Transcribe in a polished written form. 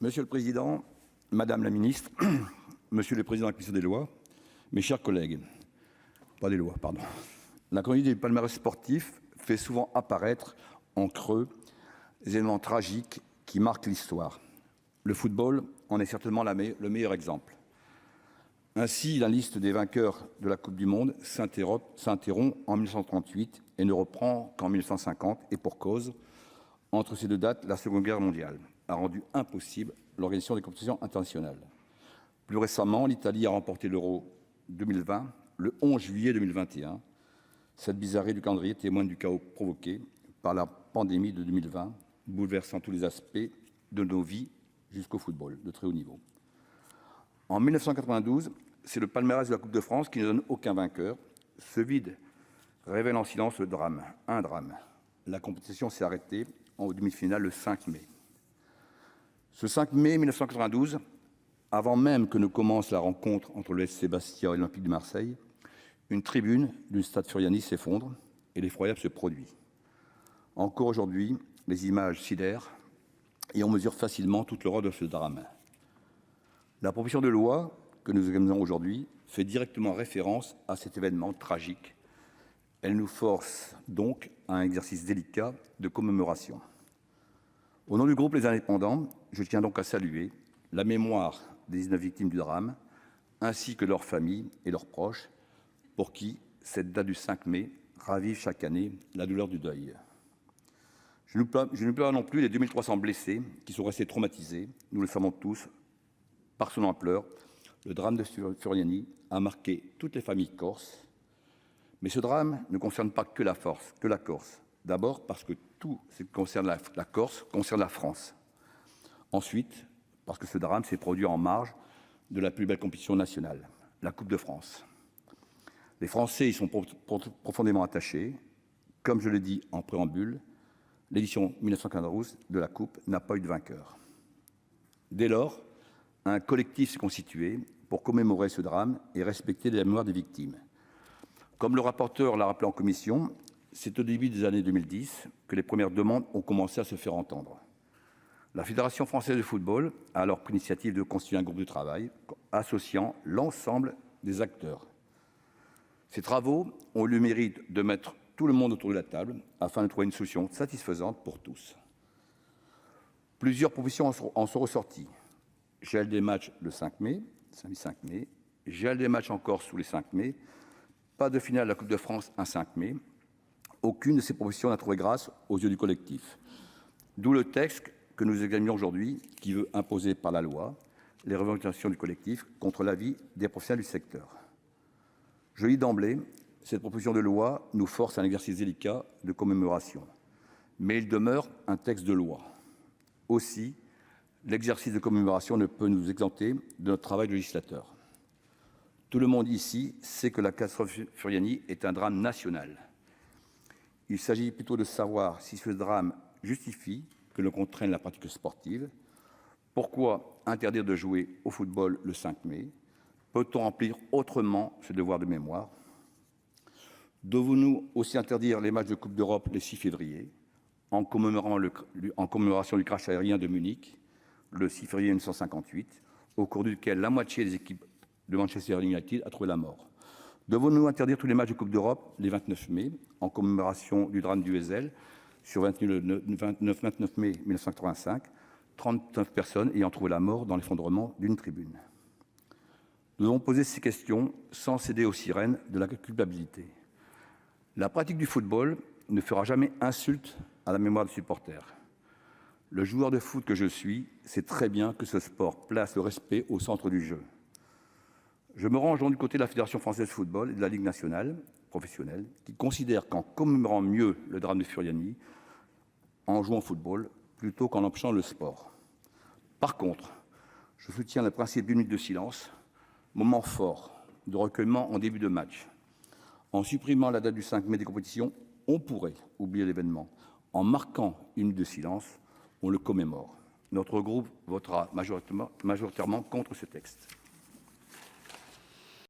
Monsieur le président, madame la ministre, monsieur le président de la commission des lois, mes chers collègues, pas des lois, pardon. La chronique des palmarès sportifs fait souvent apparaître en creux les événements tragiques qui marquent l'histoire. Le football en est certainement le meilleur exemple. Ainsi, la liste des vainqueurs de la Coupe du Monde s'interrompt en 1938 et ne reprend qu'en 1950, et pour cause. Entre ces deux dates, la Seconde Guerre mondiale a rendu impossible l'organisation des compétitions internationales. Plus récemment, l'Italie a remporté l'Euro 2020 le 11 juillet 2021. Cette bizarrerie du calendrier témoigne du chaos provoqué par la pandémie de 2020, bouleversant tous les aspects de nos vies jusqu'au football de très haut niveau. En 1992, c'est le palmarès de la Coupe de France qui ne donne aucun vainqueur. Ce vide révèle en silence le drame, un drame. La compétition s'est arrêtée en demi-finale le 5 mai. Ce 5 mai 1992, avant même que ne commence la rencontre entre le FC Bastia et l'Olympique de Marseille, une tribune du stade Furiani s'effondre et l'effroyable se produit. Encore aujourd'hui, les images sidèrent et on mesure facilement toute l'horreur de ce drame. La proposition de loi que nous examinons aujourd'hui fait directement référence à cet événement tragique. Elle nous force donc à un exercice délicat de commémoration. Au nom du groupe Les Indépendants, je tiens donc à saluer la mémoire des 19 victimes du drame, ainsi que leurs familles et leurs proches, pour qui cette date du 5 mai ravive chaque année la douleur du deuil. Je ne pleure pas non plus les 2300 blessés qui sont restés traumatisés, nous le savons tous. Par son ampleur, le drame de Furiani a marqué toutes les familles corses. Mais ce drame ne concerne pas que la Corse. D'abord parce que tout ce qui concerne la Corse concerne la France. Ensuite, parce que ce drame s'est produit en marge de la plus belle compétition nationale, la Coupe de France. Les Français y sont profondément attachés. Comme je l'ai dit en préambule, l'édition 1992 de la Coupe n'a pas eu de vainqueur. Dès lors, un collectif s'est constitué pour commémorer ce drame et respecter la mémoire des victimes. Comme le rapporteur l'a rappelé en commission, c'est au début des années 2010 que les premières demandes ont commencé à se faire entendre. La Fédération française de football a alors pris l'initiative de constituer un groupe de travail associant l'ensemble des acteurs. Ces travaux ont eu le mérite de mettre tout le monde autour de la table afin de trouver une solution satisfaisante pour tous. Plusieurs propositions en sont ressorties. Gel des matchs le 5 mai, samedi 5 mai, gel des matchs en Corse tous les 5 mai, pas de finale de la Coupe de France un 5 mai. Aucune de ces propositions n'a trouvé grâce aux yeux du collectif. D'où le texte que nous examinons aujourd'hui, qui veut imposer par la loi les revendications du collectif contre l'avis des professionnels du secteur. Je le dis d'emblée, cette proposition de loi nous force à un exercice délicat de commémoration, mais il demeure un texte de loi. Aussi, l'exercice de commémoration ne peut nous exempter de notre travail de législateur. Tout le monde ici sait que la catastrophe Furiani est un drame national. Il s'agit plutôt de savoir si ce drame justifie que l'on contraigne la pratique sportive. Pourquoi interdire de jouer au football le 5 mai? Peut-on remplir autrement ce devoir de mémoire? Devons-nous aussi interdire les matchs de Coupe d'Europe le 6 février, en commémoration du crash aérien de Munich, le 6 février 1958, au cours duquel la moitié des équipes de Manchester United a trouvé la mort? Devons-nous interdire tous les matchs de Coupe d'Europe les 29 mai, en commémoration du drame du Wesel, sur le 29 mai 1985, 39 personnes ayant trouvé la mort dans l'effondrement d'une tribune? Nous devons poser ces questions sans céder aux sirènes de la culpabilité. La pratique du football ne fera jamais insulte à la mémoire des supporters. Le joueur de foot que je suis sait très bien que ce sport place le respect au centre du jeu. Je me range donc du côté de la Fédération française de football et de la Ligue nationale professionnelle, qui considèrent qu'en commémorant mieux le drame de Furiani, en jouant au football, plutôt qu'en empêchant le sport. Par contre, je soutiens le principe d'une minute de silence, moment fort de recueillement en début de match. En supprimant la date du 5 mai des compétitions, on pourrait oublier l'événement. En marquant une minute de silence, on le commémore. Notre groupe votera majoritairement contre ce texte.